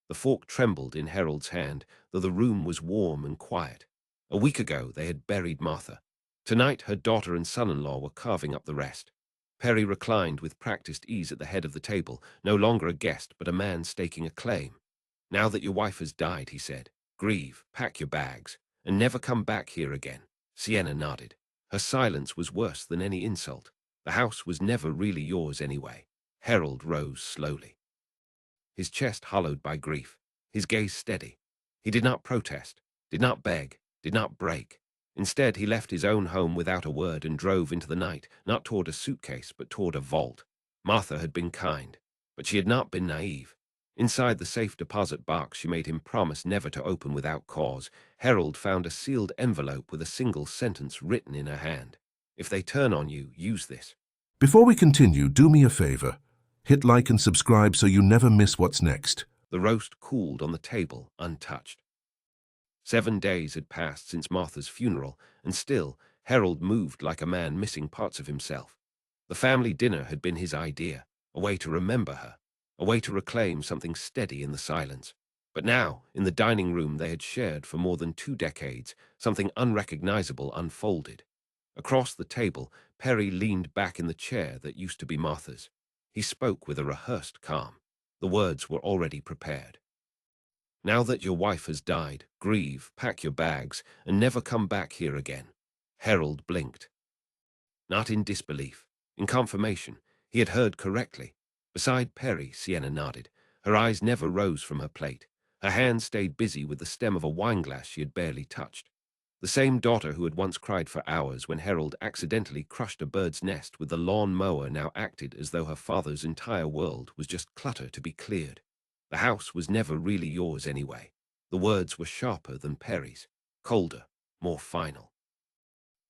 The fork trembled in Harold's hand, though the room was warm and quiet. A week ago they had buried Martha. Tonight her daughter and son-in-law were carving up the rest. Perry reclined with practiced ease at the head of the table, no longer a guest but a man staking a claim. "Now that your wife has died," he said, "grieve, pack your bags, and never come back here again." Sienna nodded. Her silence was worse than any insult. The house was never really yours anyway. Harold rose slowly, his chest hollowed by grief, his gaze steady. He did not protest, did not beg, did not break. Instead, he left his own home without a word and drove into the night, not toward a suitcase, but toward a vault. Martha had been kind, but she had not been naive. Inside the safe deposit box she made him promise never to open without cause, Harold found a sealed envelope with a single sentence written in her hand. "If they turn on you, use this." Before we continue, do me a favor. Hit like and subscribe so you never miss what's next. The roast cooled on the table, untouched. 7 days had passed since Martha's funeral, and still, Harold moved like a man missing parts of himself. The family dinner had been his idea, a way to remember her, a way to reclaim something steady in the silence. But now, in the dining room they had shared for more than 2 decades, something unrecognizable unfolded. Across the table, Perry leaned back in the chair that used to be Martha's. He spoke with a rehearsed calm. The words were already prepared. "Now that your wife has died, grieve, pack your bags, and never come back here again." Harold blinked. Not in disbelief, in confirmation. He had heard correctly. Beside Perry, Sienna nodded. Her eyes never rose from her plate. Her hand stayed busy with the stem of a wineglass she had barely touched. The same daughter who had once cried for hours when Harold accidentally crushed a bird's nest with the lawn mower now acted as though her father's entire world was just clutter to be cleared. The house was never really yours anyway. The words were sharper than Perry's, colder, more final.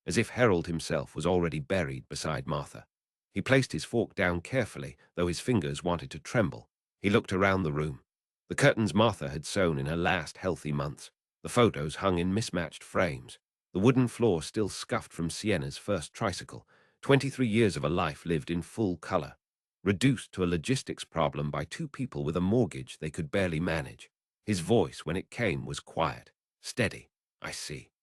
As if Harold himself was already buried beside Martha. He placed his fork down carefully, though his fingers wanted to tremble. He looked around the room. The curtains Martha had sewn in her last healthy months. The photos hung in mismatched frames. The wooden floor still scuffed from Sienna's first tricycle. 23 years of a life lived in full color, reduced to a logistics problem by 2 people with a mortgage they could barely manage. His voice, when it came, was quiet, steady. "I see."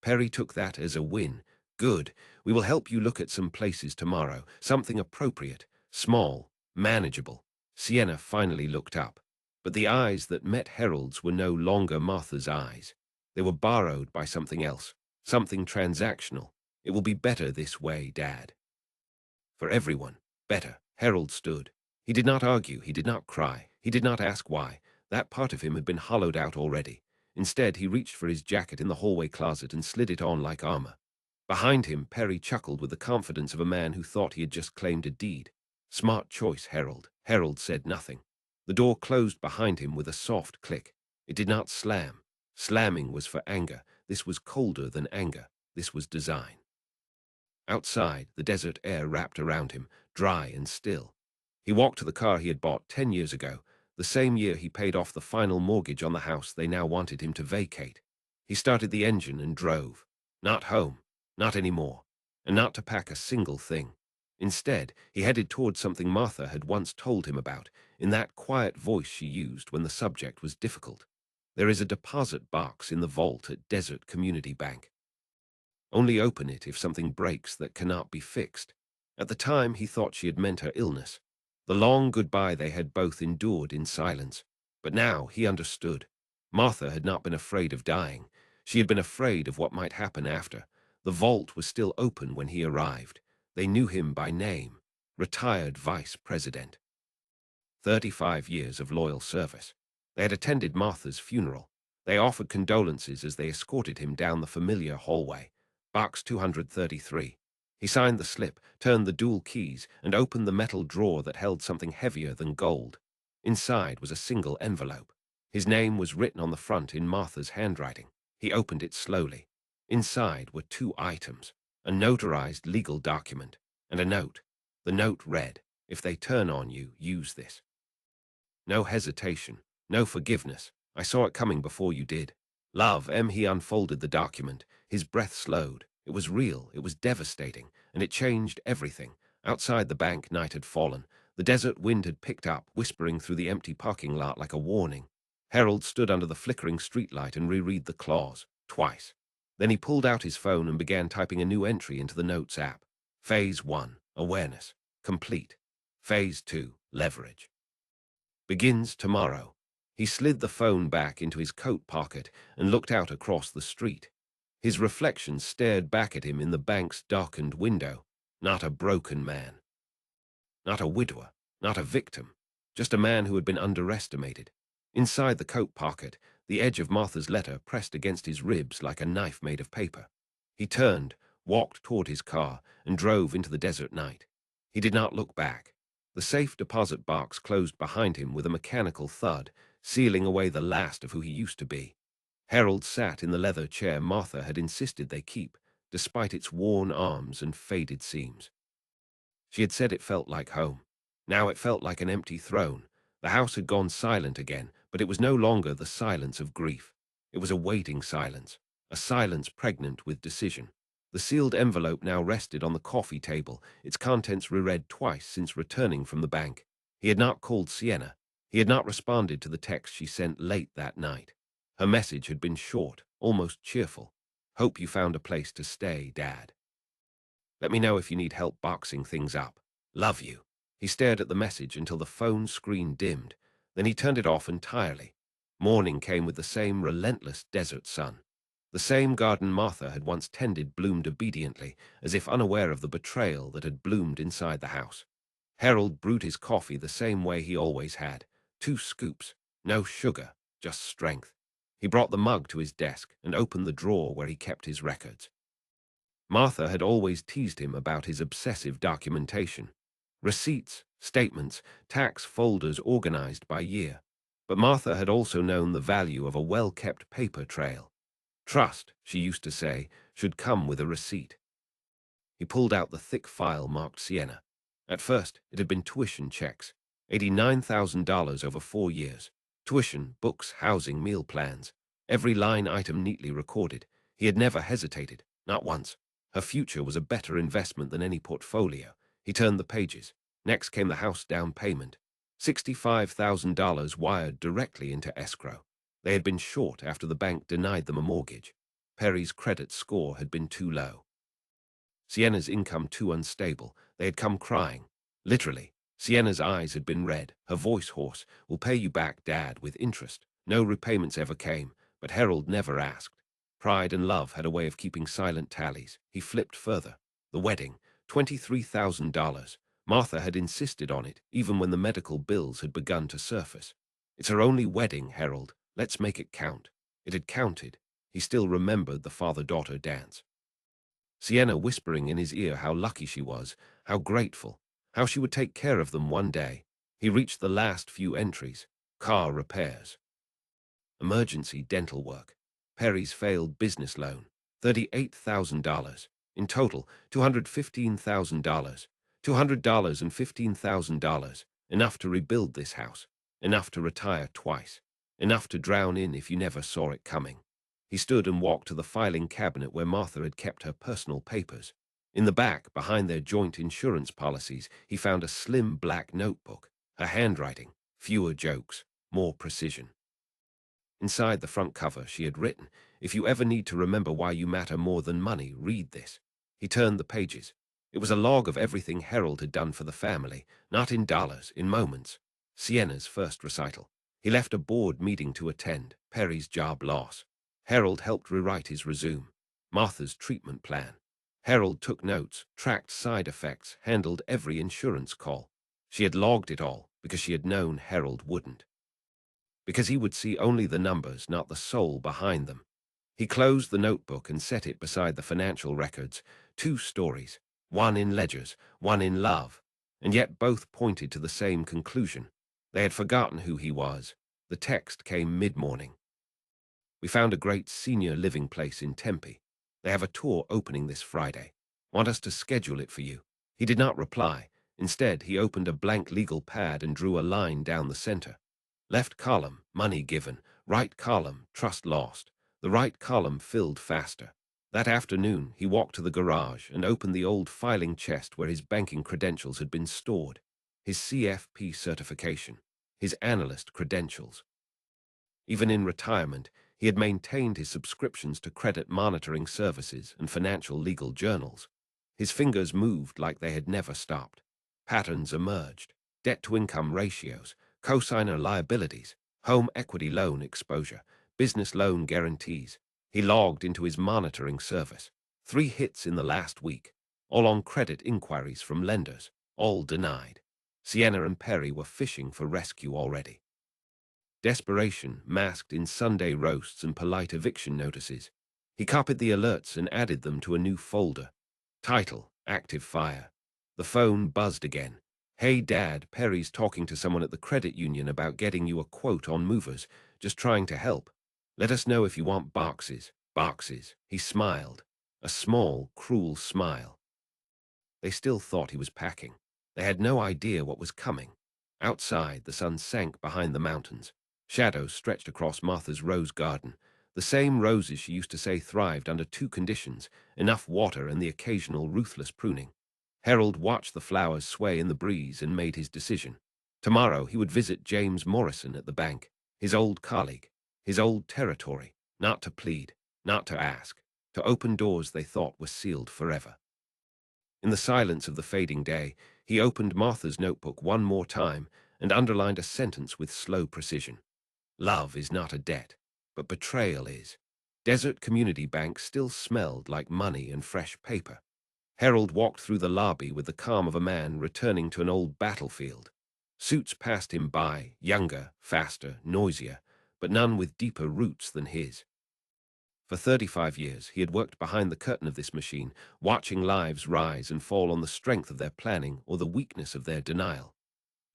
Perry took that as a win. "Good. We will help you look at some places tomorrow, something appropriate, small, manageable." Sienna finally looked up. But the eyes that met Harold's were no longer Martha's eyes. They were borrowed by something else, something transactional. "It will be better this way, Dad." For everyone, better. Harold stood. He did not argue, he did not cry, he did not ask why. That part of him had been hollowed out already. Instead, he reached for his jacket in the hallway closet and slid it on like armor. Behind him, Perry chuckled with the confidence of a man who thought he had just claimed a deed. "Smart choice, Harold." Harold said nothing. The door closed behind him with a soft click. It did not slam. Slamming was for anger. This was colder than anger. This was design. Outside, the desert air wrapped around him, dry and still. He walked to the car he had bought 10 years ago, the same year he paid off the final mortgage on the house they now wanted him to vacate. He started the engine and drove. Not home, not anymore, and not to pack a single thing. Instead, he headed towards something Martha had once told him about, in that quiet voice she used when the subject was difficult. "There is a deposit box in the vault at Desert Community Bank. Only open it if something breaks that cannot be fixed." At the time, he thought she had meant her illness. The long goodbye they had both endured in silence. But now he understood. Martha had not been afraid of dying. She had been afraid of what might happen after. The vault was still open when he arrived. They knew him by name. Retired vice president. 35 years of loyal service. They had attended Martha's funeral. They offered condolences as they escorted him down the familiar hallway. Box 233. He signed the slip, turned the dual keys, and opened the metal drawer that held something heavier than gold. Inside was a single envelope. His name was written on the front in Martha's handwriting. He opened it slowly. Inside were 2 items, a notarized legal document, and a note. The note read, "If they turn on you, use this." No hesitation, no forgiveness. "I saw it coming before you did. Love." He unfolded the document. His breath slowed. It was real, it was devastating, and it changed everything. Outside the bank, night had fallen. The desert wind had picked up, whispering through the empty parking lot like a warning. Harold stood under the flickering streetlight and reread the clause, twice. Then he pulled out his phone and began typing a new entry into the Notes app. Phase 1, awareness, complete. Phase 2, leverage. Begins tomorrow. He slid the phone back into his coat pocket and looked out across the street. His reflection stared back at him in the bank's darkened window. Not a broken man. Not a widower. Not a victim. Just a man who had been underestimated. Inside the coat pocket, the edge of Martha's letter pressed against his ribs like a knife made of paper. He turned, walked toward his car, and drove into the desert night. He did not look back. The safe deposit box closed behind him with a mechanical thud, sealing away the last of who he used to be. Harold sat in the leather chair Martha had insisted they keep, despite its worn arms and faded seams. She had said it felt like home. Now it felt like an empty throne. The house had gone silent again, but it was no longer the silence of grief. It was a waiting silence, a silence pregnant with decision. The sealed envelope now rested on the coffee table, its contents reread twice since returning from the bank. He had not called Sienna. He had not responded to the text she sent late that night. Her message had been short, almost cheerful. Hope you found a place to stay, Dad. Let me know if you need help boxing things up. Love you. He stared at the message until the phone screen dimmed. Then he turned it off entirely. Morning came with the same relentless desert sun. The same garden Martha had once tended bloomed obediently, as if unaware of the betrayal that had bloomed inside the house. Harold brewed his coffee the same way he always had. 2 scoops. No sugar, just strength. He brought the mug to his desk and opened the drawer where he kept his records. Martha had always teased him about his obsessive documentation. Receipts, statements, tax folders organized by year. But Martha had also known the value of a well-kept paper trail. Trust, she used to say, should come with a receipt. He pulled out the thick file marked Sienna. At first, it had been tuition checks, $89,000 over 4 years. Tuition, books, housing, meal plans. Every line item neatly recorded. He had never hesitated, not once. Her future was a better investment than any portfolio. He turned the pages. Next came the house down payment. $65,000 wired directly into escrow. They had been short after the bank denied them a mortgage. Perry's credit score had been too low. Sienna's income too unstable. They had come crying. Literally. Sienna's eyes had been red, her voice hoarse. We'll pay you back, Dad, with interest. No repayments ever came, but Harold never asked. Pride and love had a way of keeping silent tallies. He flipped further. The wedding, $23,000. Martha had insisted on it, even when the medical bills had begun to surface. It's her only wedding, Harold. Let's make it count. It had counted. He still remembered the father-daughter dance. Sienna whispering in his ear how lucky she was, how grateful, how she would take care of them one day. He reached the last few entries. Car repairs. Emergency dental work. Perry's failed business loan. $38,000. In total, $215,000. $200 and $15,000. Enough to rebuild this house. Enough to retire twice. Enough to drown in if you never saw it coming. He stood and walked to the filing cabinet where Martha had kept her personal papers. In the back, behind their joint insurance policies, he found a slim black notebook. Her handwriting, fewer jokes, more precision. Inside the front cover, she had written, "If you ever need to remember why you matter more than money, read this." He turned the pages. It was a log of everything Harold had done for the family, not in dollars, in moments. Sienna's first recital. He left a board meeting to attend. Perry's job loss. Harold helped rewrite his resume. Martha's treatment plan. Harold took notes, tracked side effects, handled every insurance call. She had logged it all because she had known Harold wouldn't. Because he would see only the numbers, not the soul behind them. He closed the notebook and set it beside the financial records. 2 stories, one in ledgers, one in love, and yet both pointed to the same conclusion. They had forgotten who he was. The text came mid-morning. We found a great senior living place in Tempe. They have a tour opening this Friday. Want us to schedule it for you? He did not reply. Instead, he opened a blank legal pad and drew a line down the center. Left column, money given. Right column, trust lost. The right column filled faster. That afternoon, he walked to the garage and opened the old filing chest where his banking credentials had been stored. his CFP certification, his analyst credentials. Even in retirement, he had maintained his subscriptions to credit monitoring services and financial legal journals. His fingers moved like they had never stopped. Patterns emerged: debt-to-income ratios, cosigner liabilities, home equity loan exposure, business loan guarantees. He logged into his monitoring service. 3 hits in the last week, all on credit inquiries from lenders, all denied. Sienna and Perry were fishing for rescue already. Desperation masked in Sunday roasts and polite eviction notices. He copied the alerts and added them to a new folder. Title: Active Fire. The phone buzzed again. "Hey Dad, Perry's talking to someone at the credit union about getting you a quote on movers. Just trying to help. Let us know if you want boxes." Boxes. He smiled. A small, cruel smile. They still thought he was packing. They had no idea what was coming. Outside, the sun sank behind the mountains. Shadows stretched across Martha's rose garden. The same roses she used to say thrived under 2 conditions: enough water and the occasional ruthless pruning. Harold watched the flowers sway in the breeze and made his decision. Tomorrow he would visit James Morrison at the bank, his old colleague, his old territory, not to plead, not to ask, to open doors they thought were sealed forever. In the silence of the fading day, he opened Martha's notebook one more time and underlined a sentence with slow precision. Love is not a debt, but betrayal is. Desert Community Bank still smelled like money and fresh paper. Harold walked through the lobby with the calm of a man returning to an old battlefield. Suits passed him by, younger, faster, noisier, but none with deeper roots than his. For 35 years, he had worked behind the curtain of this machine, watching lives rise and fall on the strength of their planning or the weakness of their denial.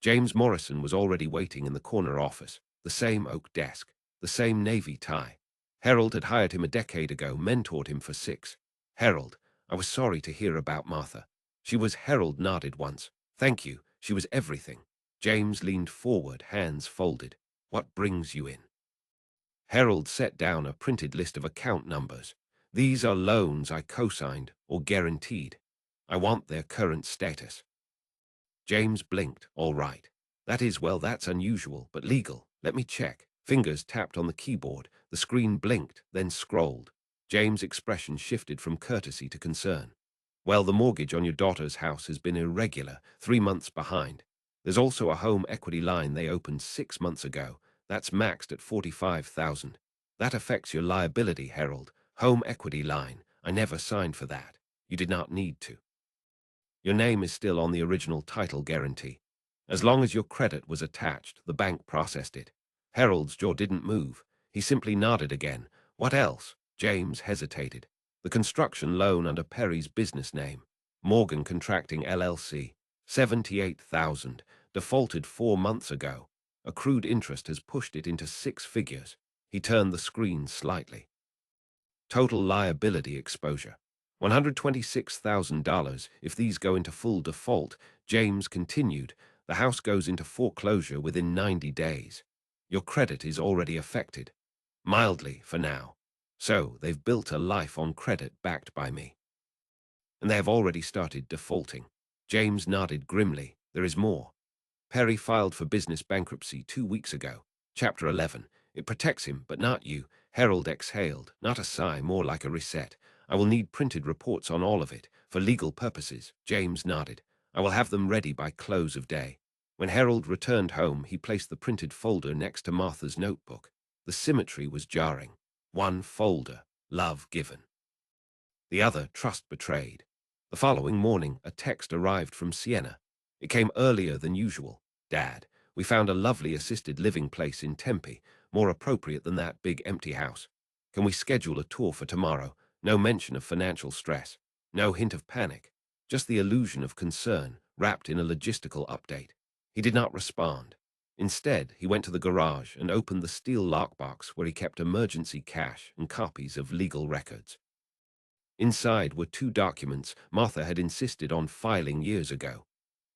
James Morrison was already waiting in the corner office, the same oak desk, the same navy tie. Harold had hired him a decade ago, mentored him for 6. Harold, I was sorry to hear about Martha. She was. Harold nodded once. Thank you, she was everything. James leaned forward, hands folded. What brings you in? Harold set down a printed list of account numbers. These are loans I co-signed or guaranteed. I want their current status. James blinked. All right. That is, well, that's unusual, but legal. Let me check. Fingers tapped on the keyboard. The screen blinked, then scrolled. James' expression shifted from courtesy to concern. Well, the mortgage on your daughter's house has been irregular, 3 months behind. There's also a home equity line they opened 6 months ago. That's maxed at $45,000. That affects your liability, Harold. Home equity line. I never signed for that. You did not need to. Your name is still on the original title guarantee. As long as your credit was attached, the bank processed it. Harold's jaw didn't move. He simply nodded again. What else? James hesitated. The construction loan under Perry's business name. Morgan Contracting LLC. 78,000. Defaulted 4 months ago. Accrued interest has pushed it into 6 figures. He turned the screen slightly. Total liability exposure: $126,000 if these go into full default. James continued. The house goes into foreclosure within 90 days. Your credit is already affected. Mildly, for now. So, they've built a life on credit backed by me. And they have already started defaulting. James nodded grimly. There is more. Perry filed for business bankruptcy 2 weeks ago. Chapter 11. It protects him, but not you. Harold exhaled. Not a sigh, more like a reset. I will need printed reports on all of it, for legal purposes. James nodded. I will have them ready by close of day. When Harold returned home, he placed the printed folder next to Martha's notebook. The symmetry was jarring. One folder, love given. The other, trust betrayed. The following morning, a text arrived from Sienna. It came earlier than usual. Dad, we found a lovely assisted living place in Tempe, more appropriate than that big empty house. Can we schedule a tour for tomorrow? No mention of financial stress. No hint of panic. Just the illusion of concern, wrapped in a logistical update. He did not respond. Instead, he went to the garage and opened the steel lockbox where he kept emergency cash and copies of legal records. Inside were 2 documents Martha had insisted on filing years ago.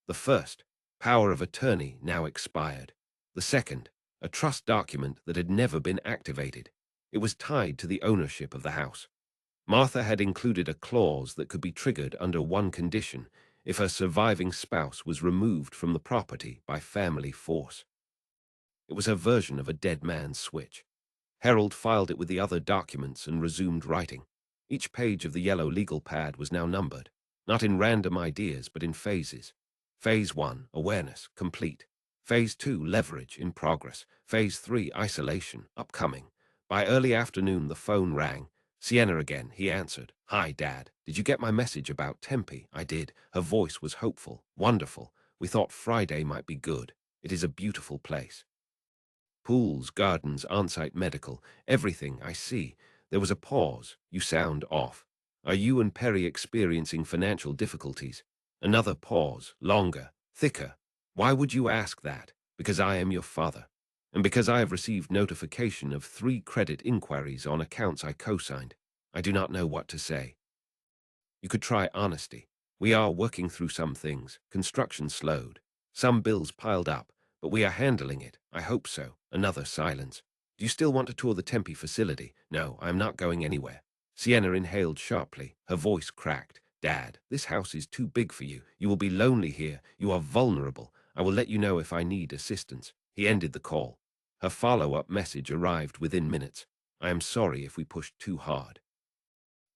The first, power of attorney, now expired. The second, a trust document that had never been activated. It was tied to the ownership of the house. Martha had included a clause that could be triggered under one condition: if her surviving spouse was removed from the property by family force. It was her version of a dead man's switch. Harold filed it with the other documents and resumed writing. Each page of the yellow legal pad was now numbered, not in random ideas, but in phases. Phase 1, awareness, complete. Phase 2, leverage, in progress. Phase 3, isolation, upcoming. By early afternoon, the phone rang. Sienna again, he answered. "Hi, Dad. Did you get my message about Tempe?" "I did." Her voice was hopeful. "Wonderful. We thought Friday might be good. It is a beautiful place. Pools, gardens, on-site medical, everything, I see." There was a pause. "You sound off. Are you and Perry experiencing financial difficulties?" Another pause, longer, thicker. "Why would you ask that?" "Because I am your father, and because I have received notification of 3 credit inquiries on accounts I co-signed. I do not know what to say." "You could try honesty. We are working through some things. Construction slowed. Some bills piled up, but we are handling it. I hope so." Another silence. "Do you still want to tour the Tempe facility?" "No, I am not going anywhere." Sienna inhaled sharply. Her voice cracked. "Dad, this house is too big for you. You will be lonely here. You are vulnerable. I will let you know if I need assistance." He ended the call. Her follow-up message arrived within minutes. "I am sorry if we pushed too hard."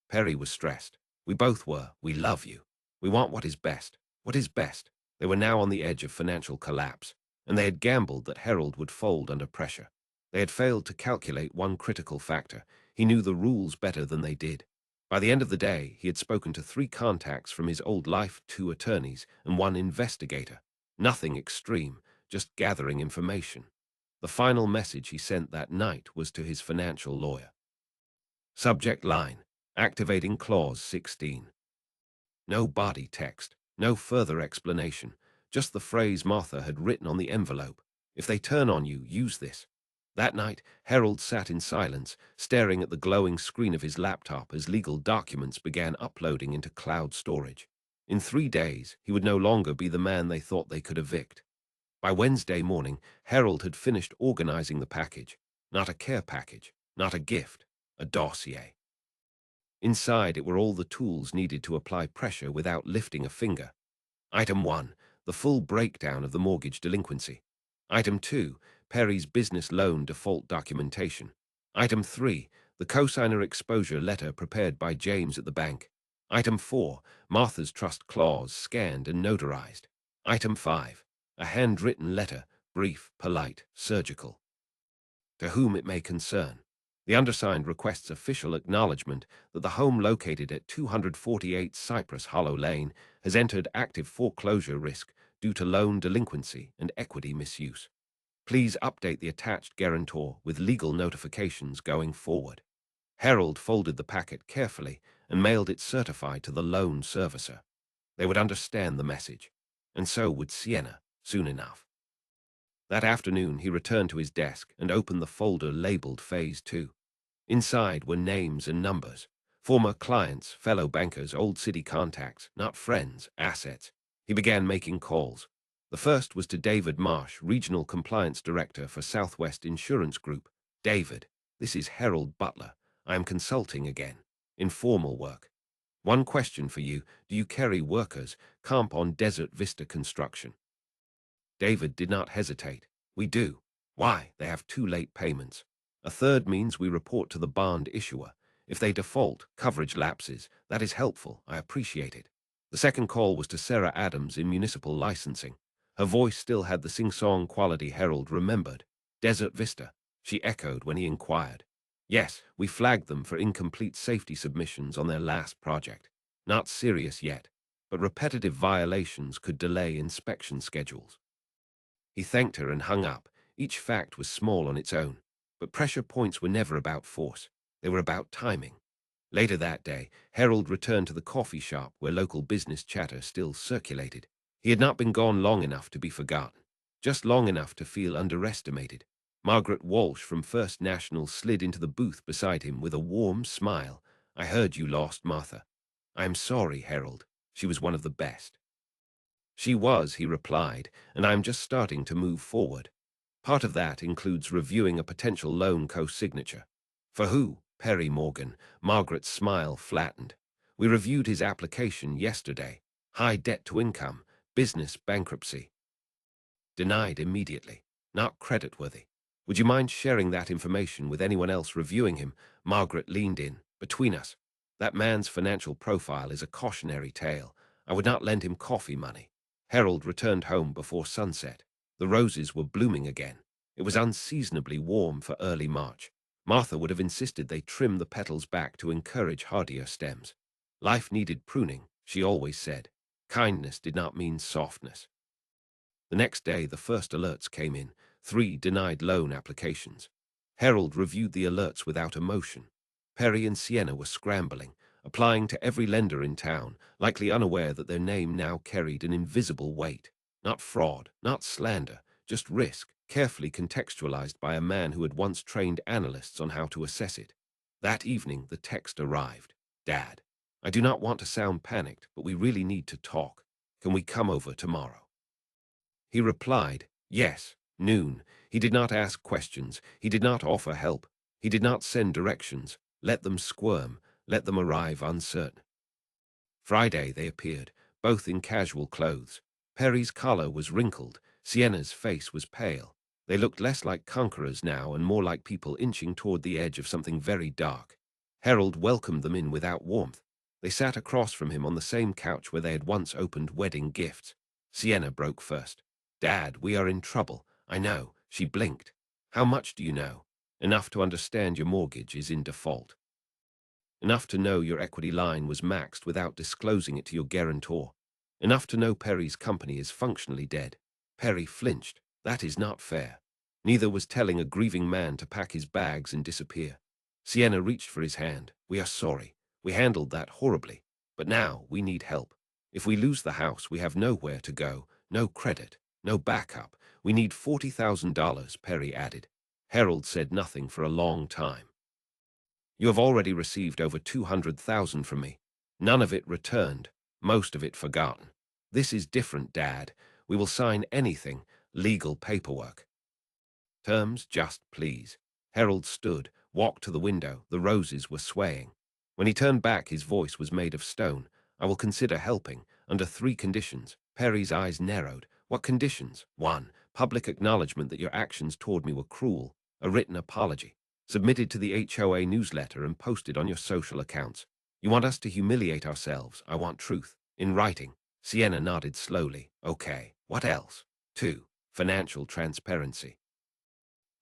Perry was stressed. "We both were. We love you. We want what is best." What is best? They were now on the edge of financial collapse, and they had gambled that Harold would fold under pressure. They had failed to calculate one critical factor. He knew the rules better than they did. By the end of the day, he had spoken to 3 contacts from his old life, 2 attorneys, and 1 investigator. Nothing extreme, just gathering information. The final message he sent that night was to his financial lawyer. Subject line: activating clause 16. No body text, no further explanation, just the phrase Martha had written on the envelope. "If they turn on you, use this." That night, Harold sat in silence, staring at the glowing screen of his laptop as legal documents began uploading into cloud storage. In 3 days, he would no longer be the man they thought they could evict. By Wednesday morning, Harold had finished organizing the package. Not a care package, not a gift, a dossier. Inside it were all the tools needed to apply pressure without lifting a finger. Item 1, the full breakdown of the mortgage delinquency. Item 2, Perry's business loan default documentation. Item 3, the cosigner exposure letter prepared by James at the bank. Item 4, Martha's trust clause scanned and notarized. Item 5, a handwritten letter, brief, polite, surgical. To whom it may concern. The undersigned requests official acknowledgement that the home located at 248 Cypress Hollow Lane has entered active foreclosure risk due to loan delinquency and equity misuse. Please update the attached guarantor with legal notifications going forward. Harold folded the packet carefully and mailed it certified to the loan servicer. They would understand the message, and so would Sienna soon enough. That afternoon, he returned to his desk and opened the folder labeled Phase 2. Inside were names and numbers. Former clients, fellow bankers, old city contacts, not friends, assets. He began making calls. The first was to David Marsh, Regional Compliance Director for Southwest Insurance Group. "David, this is Harold Butler. I am consulting again. Informal work. One question for you. Do you carry workers' comp on Desert Vista Construction?" David did not hesitate. "We do." "Why?" "They have 2 late payments. A third means we report to the bond issuer. If they default, coverage lapses. That is helpful. I appreciate it." The second call was to Sarah Adams in municipal licensing. Her voice still had the sing-song quality Harold remembered. "Desert Vista," she echoed when he inquired. "Yes, we flagged them for incomplete safety submissions on their last project. Not serious yet, but repetitive violations could delay inspection schedules." He thanked her and hung up. Each fact was small on its own, but pressure points were never about force. They were about timing. Later that day, Harold returned to the coffee shop where local business chatter still circulated. He had not been gone long enough to be forgotten, just long enough to feel underestimated. Margaret Walsh from First National slid into the booth beside him with a warm smile. "I heard you lost Martha." "I am sorry, Harold. She was one of the best." "She was," he replied, "and I am just starting to move forward. Part of that includes reviewing a potential loan co-signature." "For who?" "Perry Morgan." Margaret's smile flattened. "We reviewed his application yesterday. High debt to income, business bankruptcy. Denied immediately. Not creditworthy. Would you mind sharing that information with anyone else reviewing him? Margaret leaned in. Between us, that man's financial profile is a cautionary tale. I would not lend him coffee money. Harold returned home before sunset. The roses were blooming again. It was unseasonably warm for early March. Martha would have insisted they trim the petals back to encourage hardier stems. Life needed pruning, she always said. Kindness did not mean softness. The next day, the first alerts came in, 3 denied loan applications. Harold reviewed the alerts without emotion. Perry and Sienna were scrambling, applying to every lender in town, likely unaware that their name now carried an invisible weight. Not fraud, not slander, just risk, carefully contextualized by a man who had once trained analysts on how to assess it. That evening, the text arrived. Dad, I do not want to sound panicked, but we really need to talk. Can we come over tomorrow? He replied, yes, noon. He did not ask questions. He did not offer help. He did not send directions. Let them squirm. Let them arrive uncertain. Friday they appeared, both in casual clothes. Perry's collar was wrinkled. Sienna's face was pale. They looked less like conquerors now and more like people inching toward the edge of something very dark. Harold welcomed them in without warmth. They sat across from him on the same couch where they had once opened wedding gifts. Sienna broke first. Dad, we are in trouble. I know. She blinked. How much do you know? Enough to understand your mortgage is in default. Enough to know your equity line was maxed without disclosing it to your guarantor. Enough to know Perry's company is functionally dead. Perry flinched. That is not fair. Neither was telling a grieving man to pack his bags and disappear. Sienna reached for his hand. We are sorry. We handled that horribly. But now we need help. If we lose the house, we have nowhere to go, no credit, no backup. We need $40,000, Perry added. Harold said nothing for a long time. You have already received over 200,000 from me. None of it returned, most of it forgotten. This is different, Dad. We will sign anything, legal paperwork. Terms, just please. Harold stood, walked to the window. The roses were swaying. When he turned back, his voice was made of stone. I will consider helping, under 3 conditions. Perry's eyes narrowed. What conditions? 1. Public acknowledgement that your actions toward me were cruel. A written apology. Submitted to the HOA newsletter and posted on your social accounts. You want us to humiliate ourselves. I want truth. In writing. Sienna nodded slowly. Okay. What else? 2. Financial transparency.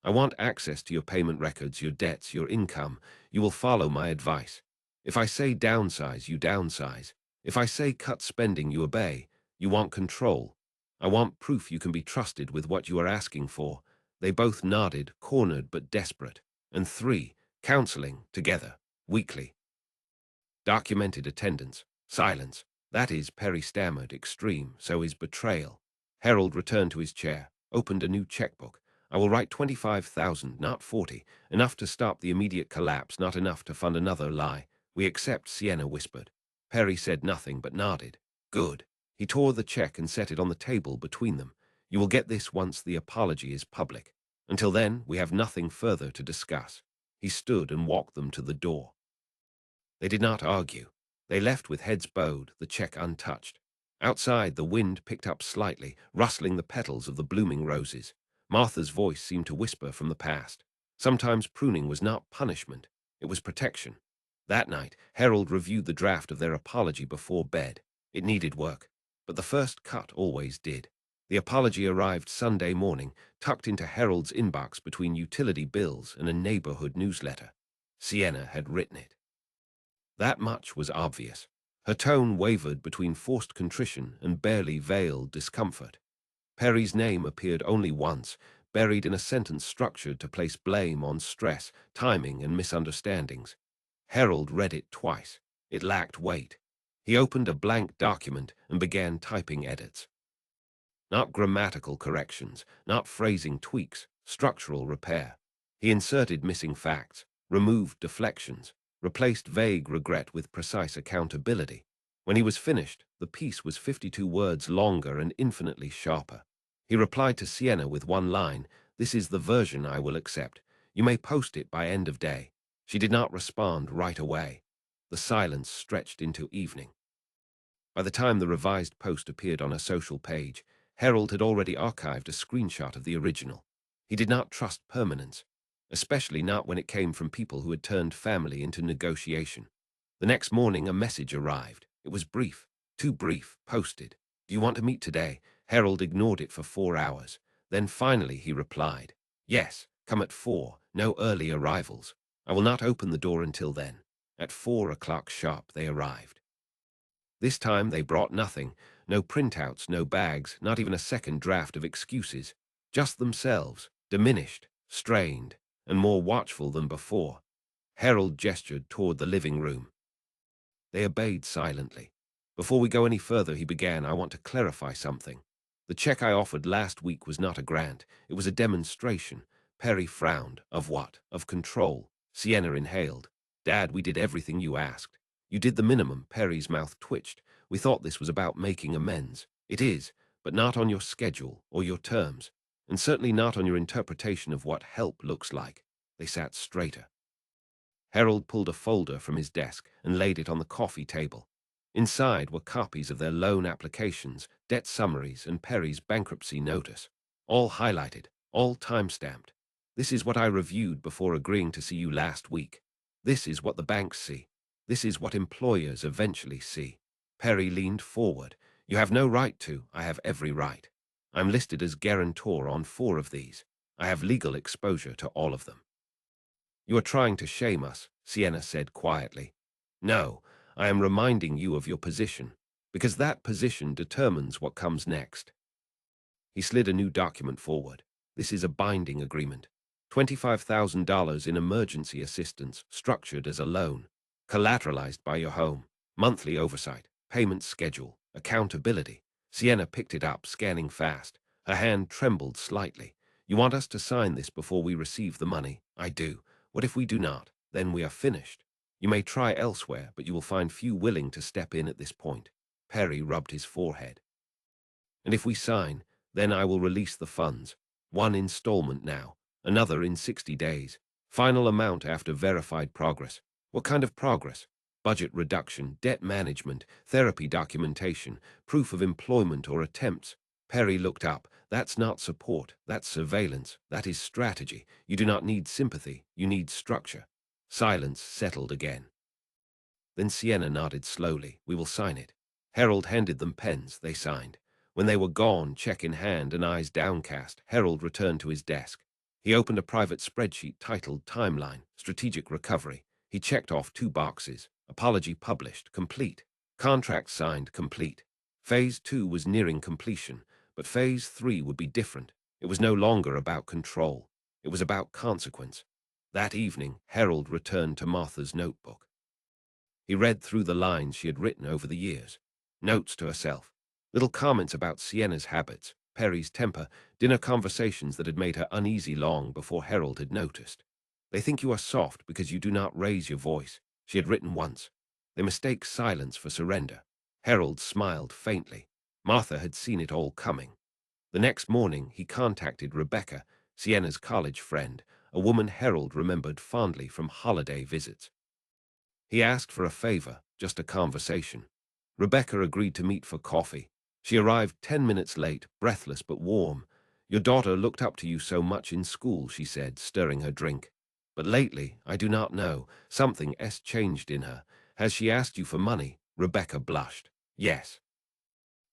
I want access to your payment records, your debts, your income. You will follow my advice. If I say downsize, you downsize. If I say cut spending, you obey. You want control. I want proof you can be trusted with what you are asking for. They both nodded, cornered but desperate. And 3, counseling, together, weekly. Documented attendance, silence. That is, Perry stammered, extreme, so is betrayal. Harold returned to his chair, opened a new checkbook. I will write 25,000, not 40, enough to stop the immediate collapse, not enough to fund another lie. We accept, Sienna whispered. Perry said nothing but nodded. Good. He tore the check and set it on the table between them. You will get this once the apology is public. Until then, we have nothing further to discuss. He stood and walked them to the door. They did not argue. They left with heads bowed, the check untouched. Outside, the wind picked up slightly, rustling the petals of the blooming roses. Martha's voice seemed to whisper from the past. Sometimes pruning was not punishment, it was protection. That night, Harold reviewed the draft of their apology before bed. It needed work, but the first cut always did. The apology arrived Sunday morning, tucked into Harold's inbox between utility bills and a neighborhood newsletter. Sienna had written it. That much was obvious. Her tone wavered between forced contrition and barely veiled discomfort. Perry's name appeared only once, buried in a sentence structured to place blame on stress, timing, and misunderstandings. Harold read it twice. It lacked weight. He opened a blank document and began typing edits. Not grammatical corrections, not phrasing tweaks, structural repair. He inserted missing facts, removed deflections, replaced vague regret with precise accountability. When he was finished, the piece was 52 words longer and infinitely sharper. He replied to Sienna with one line, "This is the version I will accept. You may post it by end of day." She did not respond right away. The silence stretched into evening. By the time the revised post appeared on a social page, Harold had already archived a screenshot of the original. He did not trust permanence, especially not when it came from people who had turned family into negotiation. The next morning, a message arrived. It was brief, too brief, posted. "Do you want to meet today?" Harold ignored it for 4 hours. Then finally he replied, "Yes, come at 4, no early arrivals. I will not open the door until then." At 4 o'clock sharp they arrived. This time they brought nothing, no printouts, no bags, not even a second draft of excuses, just themselves, diminished, strained, and more watchful than before. Harold gestured toward the living room. They obeyed silently. "Before we go any further," he began, "I want to clarify something. The check I offered last week was not a grant. It was a demonstration." Perry frowned. "Of what?" "Of control." Sienna inhaled. "Dad, we did everything you asked." "You did the minimum." Perry's mouth twitched. "We thought this was about making amends." "It is, but not on your schedule or your terms, and certainly not on your interpretation of what help looks like." They sat straighter. Harold pulled a folder from his desk and laid it on the coffee table. Inside were copies of their loan applications, debt summaries, and Perry's bankruptcy notice, all highlighted, all time-stamped. "This is what I reviewed before agreeing to see you last week. This is what the banks see. This is what employers eventually see." Perry leaned forward. "You have no right to. I have every right. I'm listed as guarantor on 4 of these. I have legal exposure to all of them." "You are trying to shame us," Sienna said quietly. "No, I am reminding you of your position, because that position determines what comes next." He slid a new document forward. "This is a binding agreement. $25,000 in emergency assistance, structured as a loan, collateralized by your home, monthly oversight, payment schedule, accountability." Sienna picked it up, scanning fast. Her hand trembled slightly. "You want us to sign this before we receive the money?" "I do. What if we do not? Then we are finished. You may try elsewhere, but you will find few willing to step in at this point." Perry rubbed his forehead. "And if we sign, then I will release the funds. One installment now, another in 60 days. Final amount after verified progress." "What kind of progress?" "Budget reduction, debt management, therapy documentation, proof of employment or attempts." Perry looked up. "That's not support, that's surveillance, that is strategy. You do not need sympathy, you need structure." Silence settled again. Then Sienna nodded slowly. "We will sign it." Harold handed them pens. They signed. When they were gone, check in hand and eyes downcast, Harold returned to his desk. He opened a private spreadsheet titled Timeline, Strategic Recovery. He checked off 2 boxes. Apology published, complete. Contract signed, complete. Phase 2 was nearing completion, but Phase 3 would be different. It was no longer about control. It was about consequence. That evening, Harold returned to Martha's notebook. He read through the lines she had written over the years. Notes to herself. Little comments about Sienna's habits, Perry's temper, dinner conversations that had made her uneasy long before Harold had noticed. "They think you are soft because you do not raise your voice," she had written once. "They mistake silence for surrender." Harold smiled faintly. Martha had seen it all coming. The next morning, he contacted Rebecca, Sienna's college friend, a woman Harold remembered fondly from holiday visits. He asked for a favor, just a conversation. Rebecca agreed to meet for coffee. She arrived 10 minutes late, breathless but warm. "Your daughter looked up to you so much in school," she said, stirring her drink. "But lately, I do not know, something has changed in her. Has she asked you for money?" Rebecca blushed. "Yes.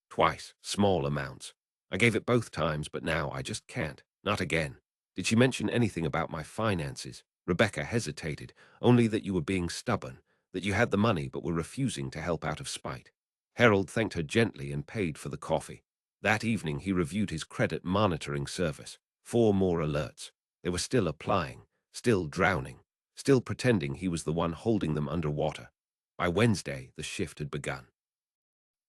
Twice, small amounts. I gave it both times, but now I just can't. Not again." "Did she mention anything about my finances?" Rebecca hesitated. "Only that you were being stubborn, that you had the money but were refusing to help out of spite." Harold thanked her gently and paid for the coffee. That evening he reviewed his credit monitoring service. 4 more alerts. They were still applying, still drowning, still pretending he was the one holding them underwater. By Wednesday, the shift had begun.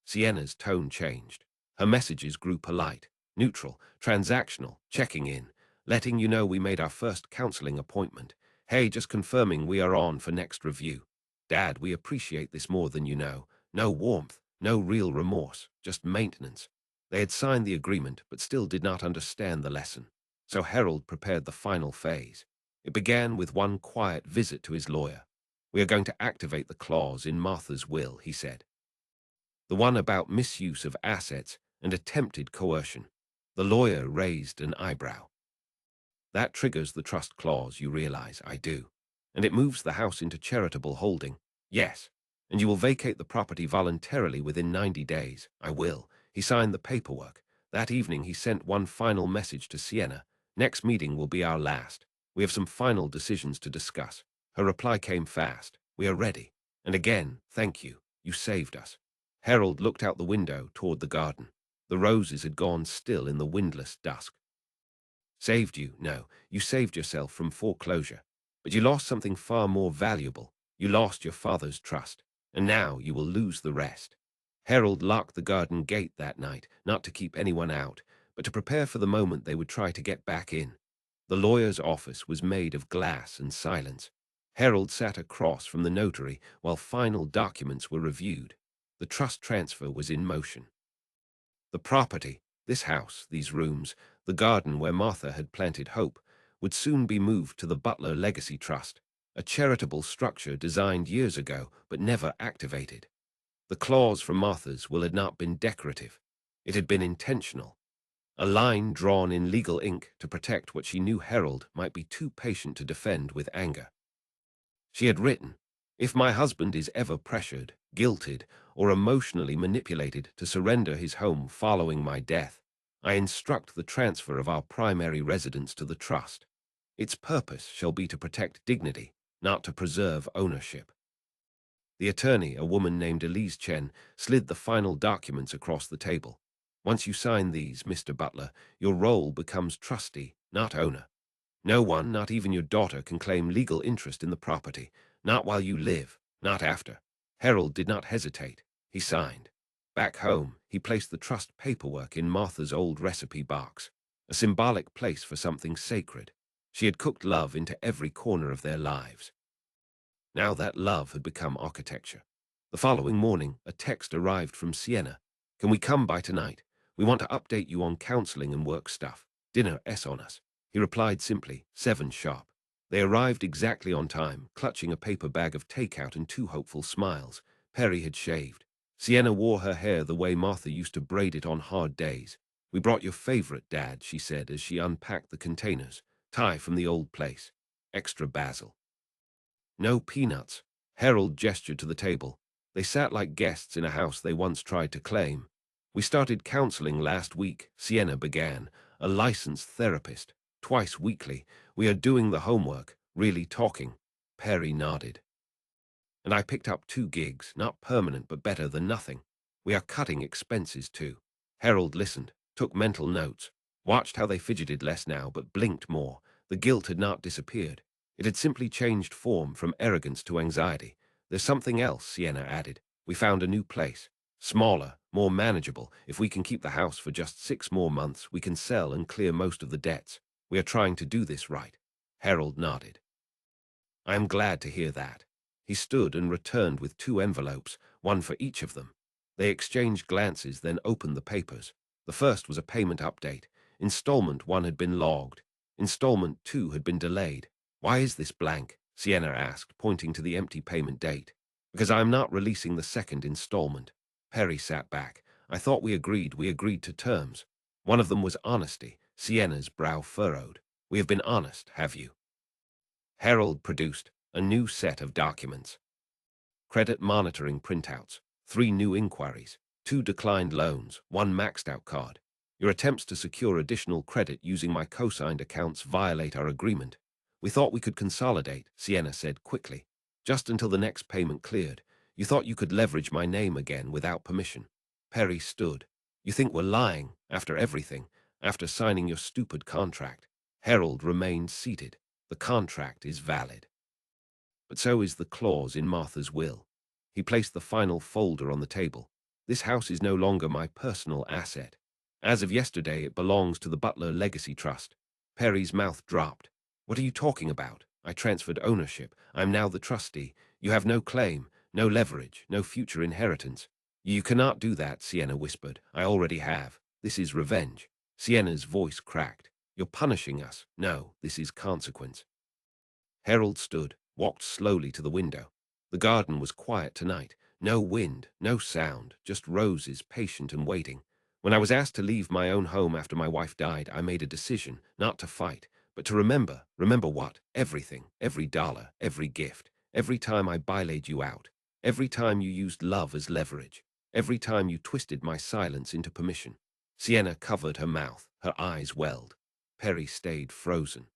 Sienna's tone changed. Her messages grew polite, neutral, transactional, checking in, letting you know we made our first counseling appointment. "Hey, just confirming we are on for next review. Dad, we appreciate this more than you know." No warmth, no real remorse, just maintenance. They had signed the agreement, but still did not understand the lesson. So Harold prepared the final phase. It began with one quiet visit to his lawyer. "We are going to activate the clause in Martha's will," he said. The one about misuse of assets and attempted coercion. The lawyer raised an eyebrow. That triggers the trust clause, you realize. I do. And it moves the house into charitable holding. Yes. And you will vacate the property voluntarily within 90 days. I will. He signed the paperwork. That evening he sent one final message to Sienna. Next meeting will be our last. We have some final decisions to discuss. Her reply came fast. We are ready. And again, thank you. You saved us. Harold looked out the window toward the garden. The roses had gone still in the windless dusk. Saved you? No, you saved yourself from foreclosure. But you lost something far more valuable. You lost your father's trust. And now you will lose the rest. Harold locked the garden gate that night, not to keep anyone out, but to prepare for the moment they would try to get back in. The lawyer's office was made of glass and silence. Harold sat across from the notary while final documents were reviewed. The trust transfer was in motion. The property, this house, these rooms, the garden where Martha had planted hope, would soon be moved to the Butler Legacy Trust, a charitable structure designed years ago but never activated. The clause from Martha's will had not been decorative. It had been intentional. A line drawn in legal ink to protect what she knew Harold might be too patient to defend with anger. She had written, "If my husband is ever pressured, guilted, or emotionally manipulated to surrender his home following my death, I instruct the transfer of our primary residence to the trust. Its purpose shall be to protect dignity, not to preserve ownership." The attorney, a woman named Elise Chen, slid the final documents across the table. "Once you sign these, Mr. Butler, your role becomes trustee, not owner. No one, not even your daughter, can claim legal interest in the property, not while you live, not after." Harold did not hesitate. He signed. Back home, he placed the trust paperwork in Martha's old recipe box, a symbolic place for something sacred. She had cooked love into every corner of their lives. Now that love had become architecture. The following morning, a text arrived from Sienna. "Can we come by tonight? We want to update you on counseling and work stuff. Dinner S on us." He replied simply, 7 sharp. They arrived exactly on time, clutching a paper bag of takeout and 2 hopeful smiles. Perry had shaved. Sienna wore her hair the way Martha used to braid it on hard days. "We brought your favorite, Dad," she said as she unpacked the containers. "Thai from the old place. Extra basil. No peanuts." Harold gestured to the table. They sat like guests in a house they once tried to claim. "We started counseling last week," Sienna began, "a licensed therapist. Twice weekly. We are doing the homework, really talking." Perry nodded. "And I picked up 2 gigs, not permanent but better than nothing. We are cutting expenses too." Harold listened, took mental notes, watched how they fidgeted less now but blinked more. The guilt had not disappeared. It had simply changed form from arrogance to anxiety. "There's something else," Sienna added. "We found a new place. Smaller, more manageable. If we can keep the house for just 6 more months, we can sell and clear most of the debts. We are trying to do this right." Harold nodded. "I am glad to hear that." He stood and returned with 2 envelopes, one for each of them. They exchanged glances, then opened the papers. The first was a payment update. Installment 1 had been logged. Installment 2 had been delayed. "Why is this blank?" Sienna asked, pointing to the empty payment date. "Because I am not releasing the second installment." Perry sat back. "I thought we agreed to terms. One of them was honesty." Sienna's brow furrowed. "We have been honest, have you?" Harold produced a new set of documents. Credit monitoring printouts, 3 new inquiries, 2 declined loans, 1 maxed-out card. "Your attempts to secure additional credit using my co-signed accounts violate our agreement. We thought we could consolidate," Sienna said quickly, "just until the next payment cleared. You thought you could leverage my name again without permission." Perry stood. "You think we're lying, after everything, after signing your stupid contract?" Harold remained seated. "The contract is valid. But so is the clause in Martha's will." He placed the final folder on the table. "This house is no longer my personal asset. As of yesterday, it belongs to the Butler Legacy Trust." Perry's mouth dropped. "What are you talking about? I transferred ownership. I am now the trustee. You have no claim, no leverage, no future inheritance." "You cannot do that," Sienna whispered. "I already have. This is revenge." Sienna's voice cracked. "You're punishing us. No, this is consequence." Harold stood, walked slowly to the window. The garden was quiet tonight. No wind, no sound, just roses, patient and waiting. When I was asked to leave my own home after my wife died, I made a decision not to fight, but to remember. Remember what? Everything, every dollar, every gift, every time I bailaid you out, every time you used love as leverage, every time you twisted my silence into permission. Sienna covered her mouth, her eyes welled. Perry stayed frozen.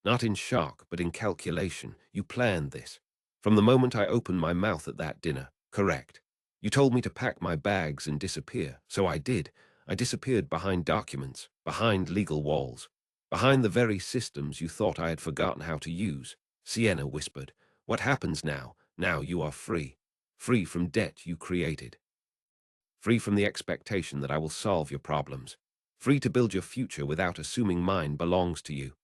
Not in shock, but in calculation. You planned this. From the moment I opened my mouth at that dinner, correct. You told me to pack my bags and disappear, so I did. I disappeared behind documents, behind legal walls, behind the very systems you thought I had forgotten how to use. Sienna whispered, "What happens now? Now you are free. Free from debt you created. Free from the expectation that I will solve your problems. Free to build your future without assuming mine belongs to you.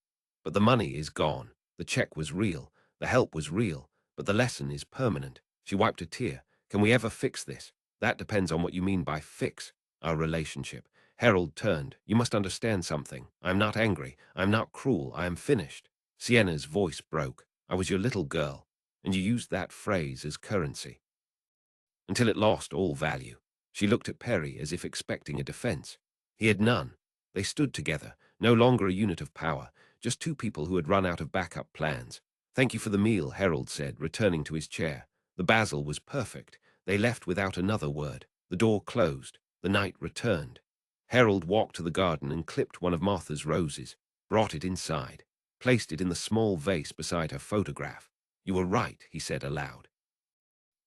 But the money is gone. The check was real. The help was real. But the lesson is permanent." She wiped a tear. "Can we ever fix this?" "That depends on what you mean by fix. Our relationship." Harold turned. "You must understand something. I am not angry. I am not cruel. I am finished." Sienna's voice broke. "I was your little girl, and you used that phrase as currency until it lost all value." She looked at Perry as if expecting a defense. He had none. They stood together, no longer a unit of power, just two people who had run out of backup plans. "Thank you for the meal," Harold said, returning to his chair. The basil was perfect. They left without another word. The door closed. The night returned. Harold walked to the garden and clipped one of Martha's roses, brought it inside, placed it in the small vase beside her photograph. "You were right," he said aloud.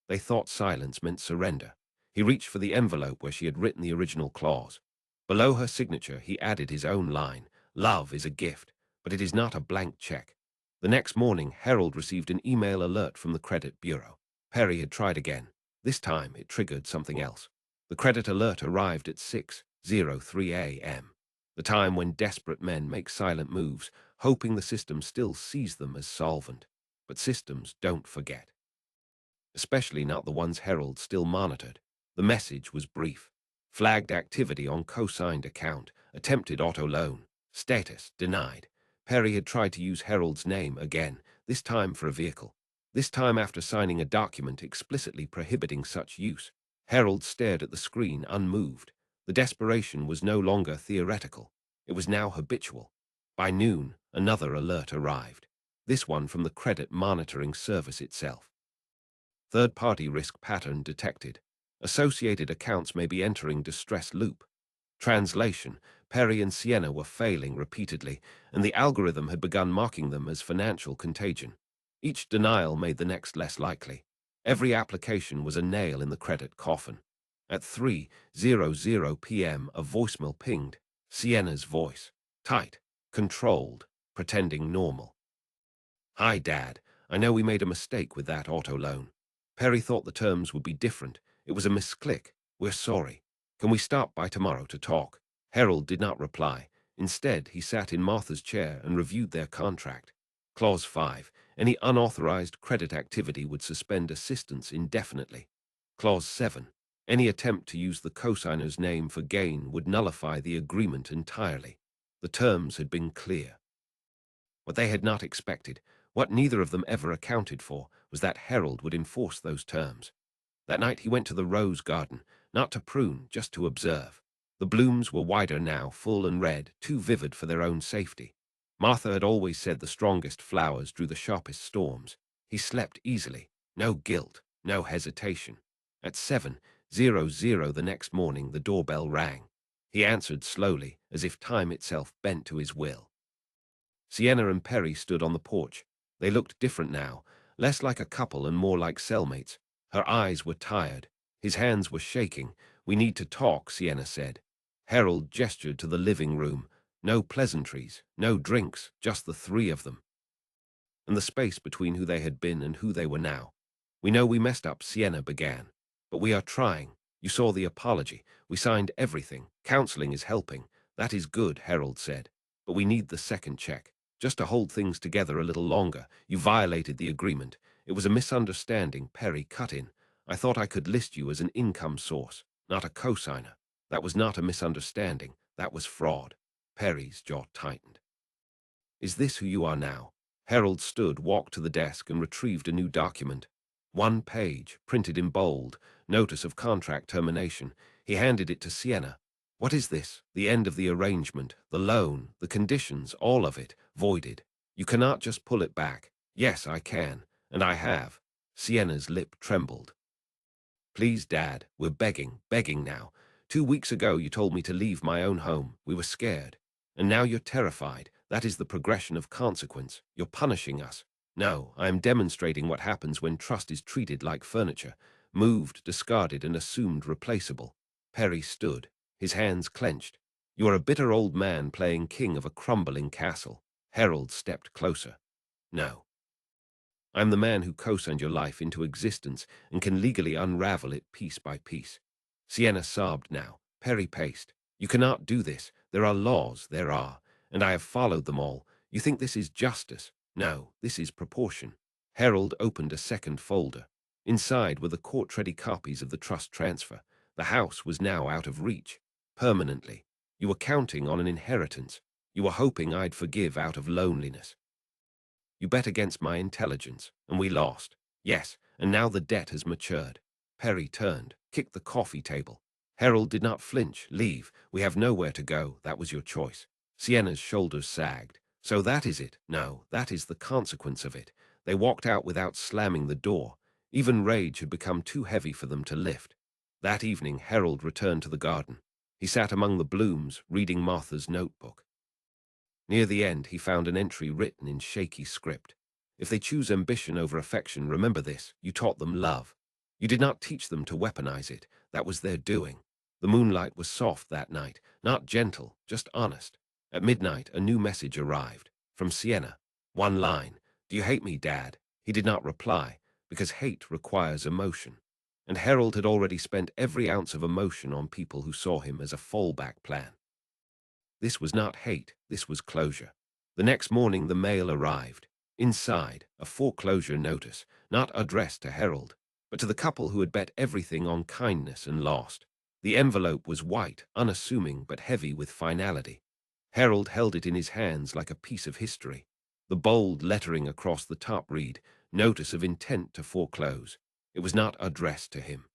They thought silence meant surrender. He reached for the envelope where she had written the original clause. Below her signature, he added his own line: "Love is a gift, but it is not a blank check." The next morning, Harold received an email alert from the credit bureau. Perry had tried again. This time, it triggered something else. The credit alert arrived at 6:03 a.m., the time when desperate men make silent moves, hoping the system still sees them as solvent. But systems don't forget, especially not the ones Harold still monitored. The message was brief. Flagged activity on co-signed account, attempted auto loan, status denied. Perry had tried to use Harold's name again, this time for a vehicle. This time after signing a document explicitly prohibiting such use. Harold stared at the screen, unmoved. The desperation was no longer theoretical. It was now habitual. By noon, another alert arrived. This one from the credit monitoring service itself. Third-party risk pattern detected. Associated accounts may be entering distress loop. Translation: Perry and Sienna were failing repeatedly, and the algorithm had begun marking them as financial contagion. Each denial made the next less likely. Every application was a nail in the credit coffin. At 3:00 p.m., a voicemail pinged. Sienna's voice. Tight, controlled, pretending normal. "Hi, Dad. I know we made a mistake with that auto loan. Perry thought the terms would be different. It was a misclick. We're sorry. Can we stop by tomorrow to talk?" Harold did not reply. Instead, he sat in Martha's chair and reviewed their contract. Clause 5. Any unauthorized credit activity would suspend assistance indefinitely. Clause 7. Any attempt to use the cosigner's name for gain would nullify the agreement entirely. The terms had been clear. What they had not expected, what neither of them ever accounted for, was that Harold would enforce those terms. That night he went to the rose garden, not to prune, just to observe. The blooms were wider now, full and red, too vivid for their own safety. Martha had always said the strongest flowers drew the sharpest storms. He slept easily, no guilt, no hesitation. At 7:00 the next morning, the doorbell rang. He answered slowly, as if time itself bent to his will. Sienna and Perry stood on the porch. They looked different now, less like a couple and more like cellmates. Her eyes were tired. His hands were shaking. "We need to talk," Sienna said. Harold gestured to the living room. No pleasantries, no drinks, just the three of them. And the space between who they had been and who they were now. "We know we messed up," Sienna began. "But we are trying. You saw the apology. We signed everything. Counseling is helping. That is good," Harold said. "But we need the second check. Just to hold things together a little longer. You violated the agreement. It was a misunderstanding," Perry cut in. "I thought I could list you as an income source, not a cosigner. That was not a misunderstanding. That was fraud." Perry's jaw tightened. "Is this who you are now?" Harold stood, walked to the desk, and retrieved a new document. One page, printed in bold, notice of contract termination. He handed it to Sienna. What is this? The end of the arrangement, the loan, the conditions, all of it, voided. You cannot just pull it back. Yes, I can, and I have. Sienna's lip trembled. Please, Dad, we're begging, begging now. 2 weeks ago you told me to leave my own home. We were scared. And now you're terrified. That is the progression of consequence. You're punishing us. No, I am demonstrating what happens when trust is treated like furniture, moved, discarded, and assumed replaceable. Perry stood, his hands clenched. You are a bitter old man playing king of a crumbling castle. Harold stepped closer. No. I'm the man who co-signed your life into existence and can legally unravel it piece by piece. Sienna sobbed now. Perry paced. You cannot do this. There are laws, there are, and I have followed them all. You think this is justice? No, this is proportion. Harold opened a second folder. Inside were the court-ready copies of the trust transfer. The house was now out of reach. Permanently. You were counting on an inheritance. You were hoping I'd forgive out of loneliness. You bet against my intelligence, and we lost. Yes, and now the debt has matured. Perry turned, kicked the coffee table. Harold did not flinch. Leave. We have nowhere to go. That was your choice. Sienna's shoulders sagged. So that is it. No, that is the consequence of it. They walked out without slamming the door. Even rage had become too heavy for them to lift. That evening, Harold returned to the garden. He sat among the blooms, reading Martha's notebook. Near the end, he found an entry written in shaky script. If they choose ambition over affection, remember this: you taught them love. You did not teach them to weaponize it. That was their doing. The moonlight was soft that night, not gentle, just honest. At midnight, a new message arrived. From Sienna. One line. Do you hate me, Dad? He did not reply, because hate requires emotion. And Harold had already spent every ounce of emotion on people who saw him as a fallback plan. This was not hate, this was closure. The next morning the mail arrived. Inside, a foreclosure notice, not addressed to Harold, but to the couple who had bet everything on kindness and lost. The envelope was white, unassuming, but heavy with finality. Harold held it in his hands like a piece of history. The bold lettering across the top read, Notice of intent to foreclose. It was not addressed to him.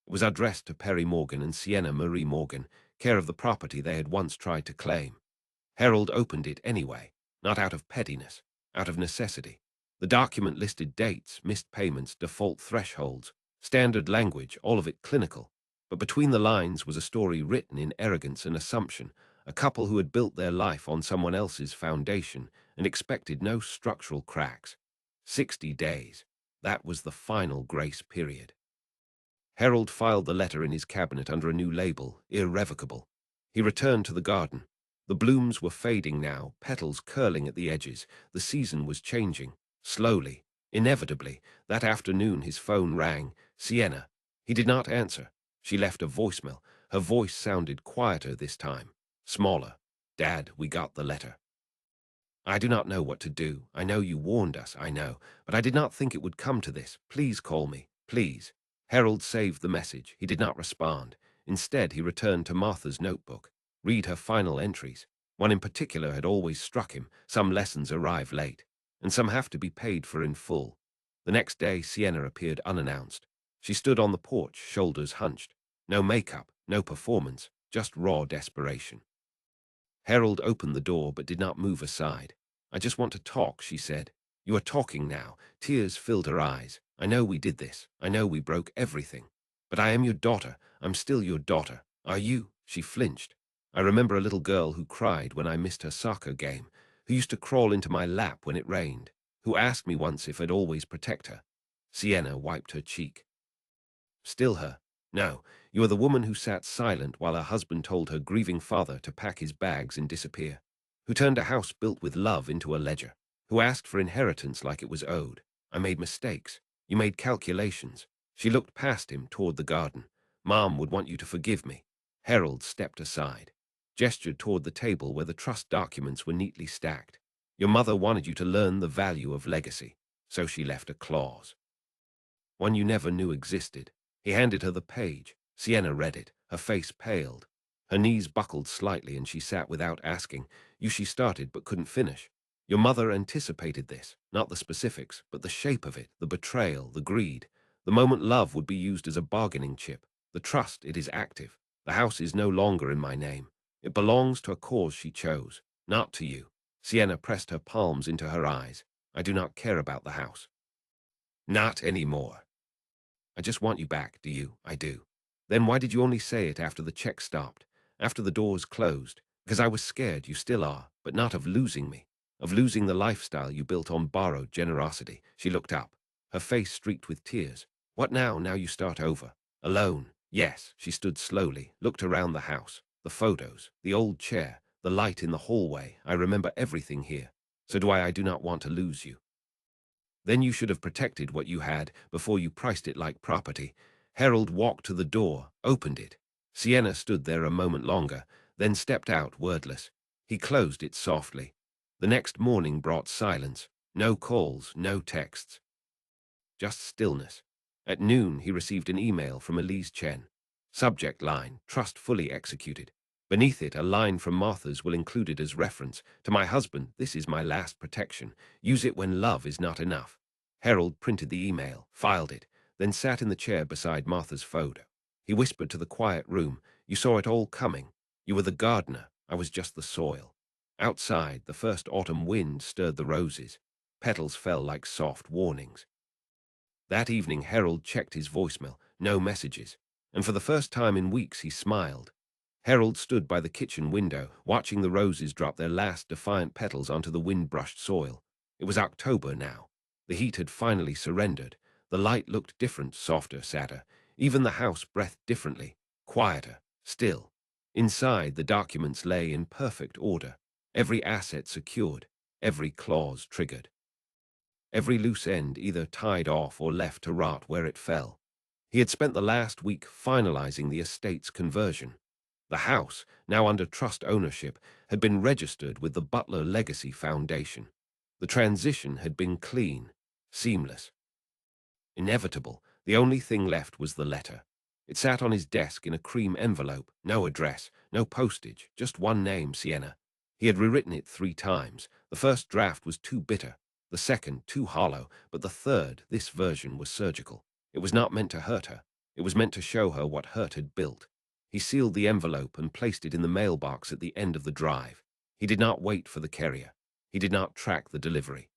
It was addressed to Perry Morgan and Sienna Marie Morgan, care of the property they had once tried to claim. Harold opened it anyway, not out of pettiness, out of necessity. The document listed dates, missed payments, default thresholds, standard language, all of it clinical. But between the lines was a story written in arrogance and assumption, a couple who had built their life on someone else's foundation and expected no structural cracks. 60 days. That was the final grace period. Harold filed the letter in his cabinet under a new label, irrevocable. He returned to the garden. The blooms were fading now, petals curling at the edges. The season was changing. Slowly, inevitably. That afternoon his phone rang. Sienna. He did not answer. She left a voicemail. Her voice sounded quieter this time. Smaller. Dad, we got the letter. I do not know what to do. I know you warned us, I know. But I did not think it would come to this. Please call me. Please. Harold saved the message. He did not respond. Instead, he returned to Martha's notebook. Read her final entries. One in particular had always struck him. Some lessons arrive late, and some have to be paid for in full. The next day, Sienna appeared unannounced. She stood on the porch, shoulders hunched. No makeup, no performance, just raw desperation. Harold opened the door but did not move aside. I just want to talk, she said. You are talking now. Tears filled her eyes. I know we did this. I know we broke everything. But I am your daughter. I'm still your daughter. Are you? She flinched. I remember a little girl who cried when I missed her soccer game, who used to crawl into my lap when it rained, who asked me once if I'd always protect her. Sienna wiped her cheek. Still her. No, you are the woman who sat silent while her husband told her grieving father to pack his bags and disappear, who turned a house built with love into a ledger, who asked for inheritance like it was owed. I made mistakes. You made calculations. She looked past him toward the garden. Mom would want you to forgive me. Harold stepped aside, gestured toward the table where the trust documents were neatly stacked. Your mother wanted you to learn the value of legacy, so she left a clause. One you never knew existed. He handed her the page. Sienna read it. Her face paled. Her knees buckled slightly and she sat without asking. You she started but couldn't finish. Your mother anticipated this, not the specifics, but the shape of it, the betrayal, the greed. The moment love would be used as a bargaining chip. The trust, it is active. The house is no longer in my name. It belongs to a cause she chose, not to you. Sienna pressed her palms into her eyes. I do not care about the house. Not anymore. I just want you back, do you? I do. Then why did you only say it after the check stopped, after the doors closed? Because I was scared, you still are, but not of losing me, of losing the lifestyle you built on borrowed generosity. She looked up, her face streaked with tears. What now? Now you start over. Alone. Yes, she stood slowly, looked around the house, the photos, the old chair, the light in the hallway. I remember everything here. So do I do not want to lose you. Then you should have protected what you had before you priced it like property. Harold walked to the door, opened it. Sienna stood there a moment longer, then stepped out wordless. He closed it softly. The next morning brought silence. No calls, no texts. Just stillness. At noon, he received an email from Elise Chen. Subject line, trust fully executed. Beneath it, a line from Martha's will include it as reference. To my husband, this is my last protection. Use it when love is not enough. Harold printed the email, filed it, then sat in the chair beside Martha's photo. He whispered to the quiet room, you saw it all coming. You were the gardener, I was just the soil. Outside, the first autumn wind stirred the roses. Petals fell like soft warnings. That evening, Harold checked his voicemail. No messages. And for the first time in weeks, he smiled. Harold stood by the kitchen window, watching the roses drop their last defiant petals onto the wind-brushed soil. It was October now. The heat had finally surrendered. The light looked different, softer, sadder. Even the house breathed differently, quieter, still. Inside, the documents lay in perfect order, every asset secured, every clause triggered. Every loose end either tied off or left to rot where it fell. He had spent the last week finalizing the estate's conversion. The house, now under trust ownership, had been registered with the Butler Legacy Foundation. The transition had been clean, seamless, inevitable. The only thing left was the letter. It sat on his desk in a cream envelope, no address, no postage, just one name, Sienna. He had rewritten it 3 times. The first draft was too bitter, the second too hollow, but the third, this version, was surgical. It was not meant to hurt her. It was meant to show her what hurt had built. He sealed the envelope and placed it in the mailbox at the end of the drive. He did not wait for the carrier. He did not track the delivery.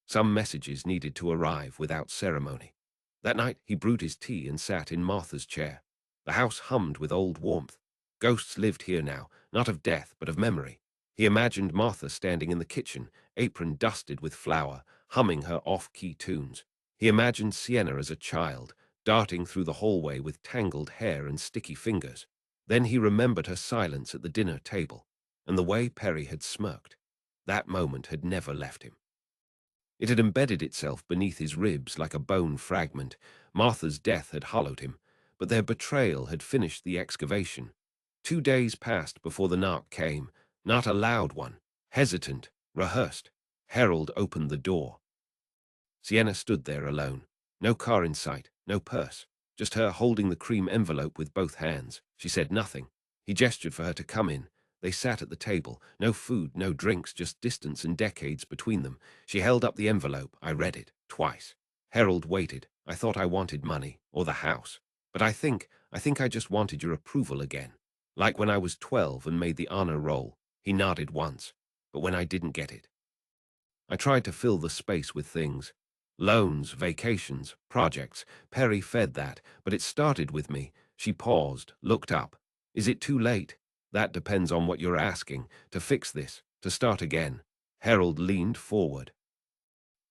Some messages needed to arrive without ceremony. That night he brewed his tea and sat in Martha's chair. The house hummed with old warmth. Ghosts lived here now, not of death but of memory. He imagined Martha standing in the kitchen, apron dusted with flour, humming her off-key tunes. He imagined Sienna as a child, darting through the hallway with tangled hair and sticky fingers. Then he remembered her silence at the dinner table, and the way Perry had smirked. That moment had never left him. It had embedded itself beneath his ribs like a bone fragment. Martha's death had hollowed him, but their betrayal had finished the excavation. 2 days passed before the knock came, not a loud one, hesitant, rehearsed. Harold opened the door. Sienna stood there alone. No car in sight, no purse, just her holding the cream envelope with both hands. She said nothing. He gestured for her to come in. They sat at the table. No food, no drinks, just distance and decades between them. She held up the envelope. I read it, twice. Harold waited. I thought I wanted money, or the house. But I think I just wanted your approval again. Like when I was 12 and made the honor roll. He nodded once. But when I didn't get it. I tried to fill the space with things. Loans, vacations, projects. Perry fed that, but it started with me. She paused, looked up. Is it too late? That depends on what you're asking. To fix this, to start again. Harold leaned forward,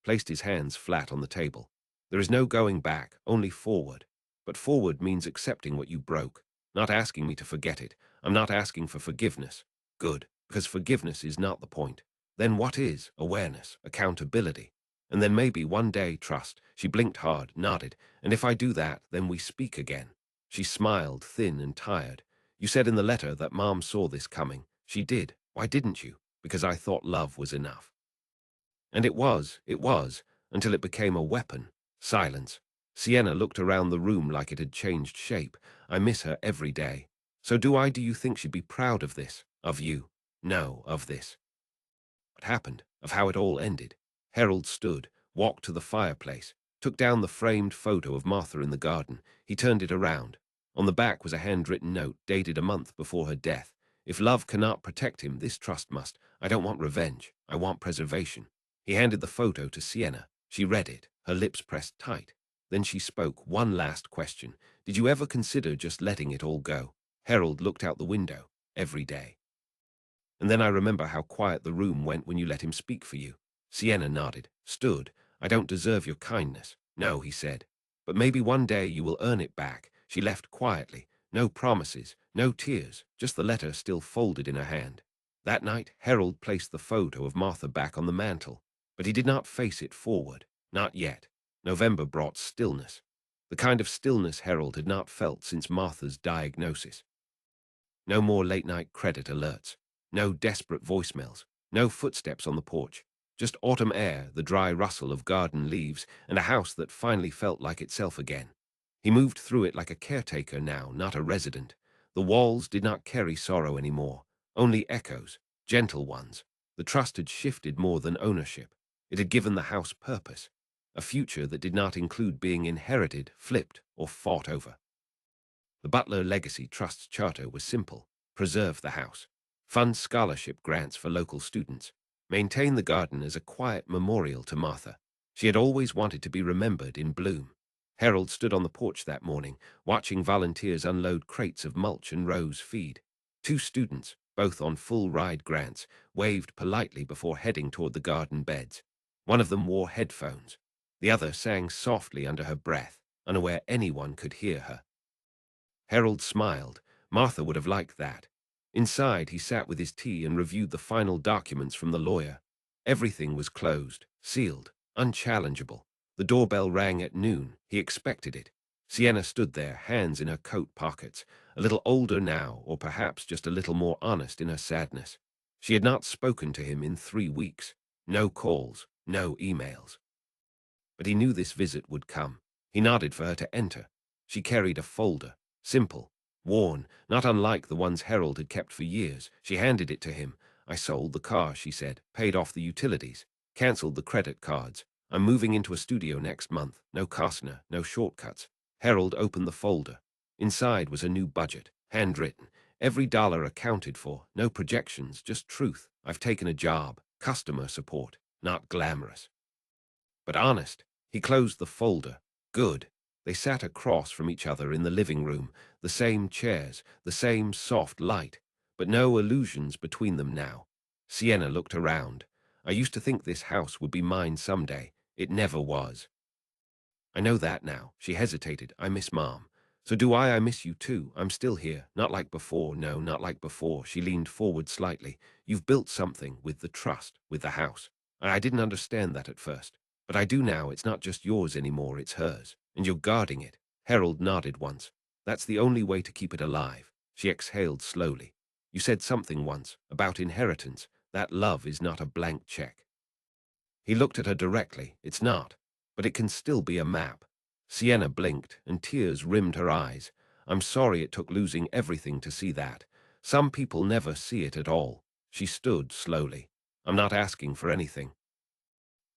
placed his hands flat on the table. There is no going back, only forward. But forward means accepting what you broke, not asking me to forget it. I'm not asking for forgiveness. Good, because forgiveness is not the point. Then what is? Awareness, accountability. And then maybe one day trust. She blinked hard, nodded. And if I do that, then we speak again. She smiled, thin and tired. You said in the letter that Mom saw this coming. She did. Why didn't you? Because I thought love was enough. And it was, until it became a weapon. Silence. Sienna looked around the room like it had changed shape. I miss her every day. So do you think she'd be proud of this? Of you? No, of this. what happened, of how it all ended. Harold stood, walked to the fireplace, took down the framed photo of Martha in the garden. He turned it around. On the back was a handwritten note dated a month before her death. If love cannot protect him, this trust must. I don't want revenge. I want preservation. He handed the photo to Sienna. She read it, her lips pressed tight. Then she spoke one last question. Did you ever consider just letting it all go? Harold looked out the window. Every day. And then I remember how quiet the room went when you let him speak for you. Sienna nodded, stood. I don't deserve your kindness. No, he said. But maybe one day you will earn it back. She left quietly. No promises, no tears, just the letter still folded in her hand. That night, Harold placed the photo of Martha back on the mantel. But he did not face it forward. Not yet. November brought stillness. The kind of stillness Harold had not felt since Martha's diagnosis. No more late-night credit alerts. No desperate voicemails. No footsteps on the porch. Just autumn air, the dry rustle of garden leaves, and a house that finally felt like itself again. He moved through it like a caretaker now, not a resident. The walls did not carry sorrow anymore, only echoes, gentle ones. The trust had shifted more than ownership. It had given the house purpose, a future that did not include being inherited, flipped, or fought over. The Butler Legacy Trust's charter was simple: preserve the house, fund scholarship grants for local students, maintain the garden as a quiet memorial to Martha. She had always wanted to be remembered in bloom. Harold stood on the porch that morning, watching volunteers unload crates of mulch and Rose feed. Two students, both on full ride grants, waved politely before heading toward the garden beds. One of them wore headphones. The other sang softly under her breath, unaware anyone could hear her. Harold smiled. Martha would have liked that. Inside, he sat with his tea and reviewed the final documents from the lawyer. Everything was closed, sealed, unchallengeable. The doorbell rang at noon. He expected it. Sienna stood there, hands in her coat pockets, a little older now, or perhaps just a little more honest in her sadness. She had not spoken to him in 3 weeks. No calls, no emails. But he knew this visit would come. He nodded for her to enter. She carried a folder. Simple, worn, not unlike the ones Harold had kept for years. She handed it to him. I sold the car, she said, paid off the utilities, cancelled the credit cards. I'm moving into a studio next month. No Costner, no shortcuts. Harold opened the folder. Inside was a new budget, handwritten. Every dollar accounted for. No projections, just truth. I've taken a job. Customer support. Not glamorous, but honest. He closed the folder. Good. They sat across from each other in the living room, the same chairs, the same soft light, but no illusions between them now. Sienna looked around. I used to think this house would be mine someday. It never was. I know that now. She hesitated. I miss Mom. So do I. I miss you too. I'm still here. Not like before. No, not like before. She leaned forward slightly. You've built something with the trust, with the house. I didn't understand that at first. But I do now. It's not just yours anymore. It's hers. And you're guarding it. Harold nodded once. That's the only way to keep it alive. She exhaled slowly. You said something once about inheritance. That love is not a blank check. He looked at her directly. It's not. But it can still be a map. Sienna blinked, and tears rimmed her eyes. I'm sorry it took losing everything to see that. Some people never see it at all. She stood slowly. I'm not asking for anything.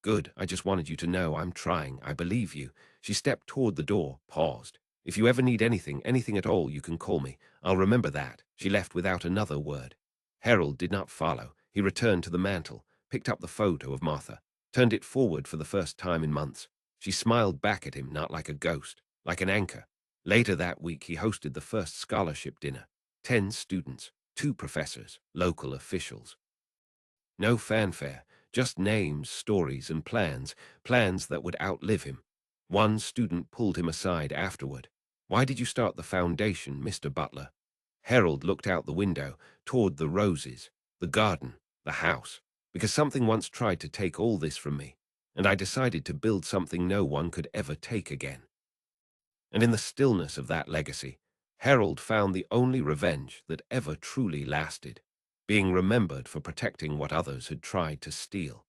Good, I just wanted you to know I'm trying. I believe you. She stepped toward the door, paused. If you ever need anything, anything at all, you can call me. I'll remember that. She left without another word. Harold did not follow. He returned to the mantel, picked up the photo of Martha, turned it forward for the first time in months. She smiled back at him, not like a ghost, like an anchor. Later that week, he hosted the first scholarship dinner. 10 students, 2 professors, local officials. No fanfare, just names, stories, and plans, plans that would outlive him. One student pulled him aside afterward. Why did you start the foundation, Mr. Butler? Harold looked out the window, toward the roses, the garden, the house, because something once tried to take all this from me, and I decided to build something no one could ever take again. And in the stillness of that legacy, Harold found the only revenge that ever truly lasted, being remembered for protecting what others had tried to steal.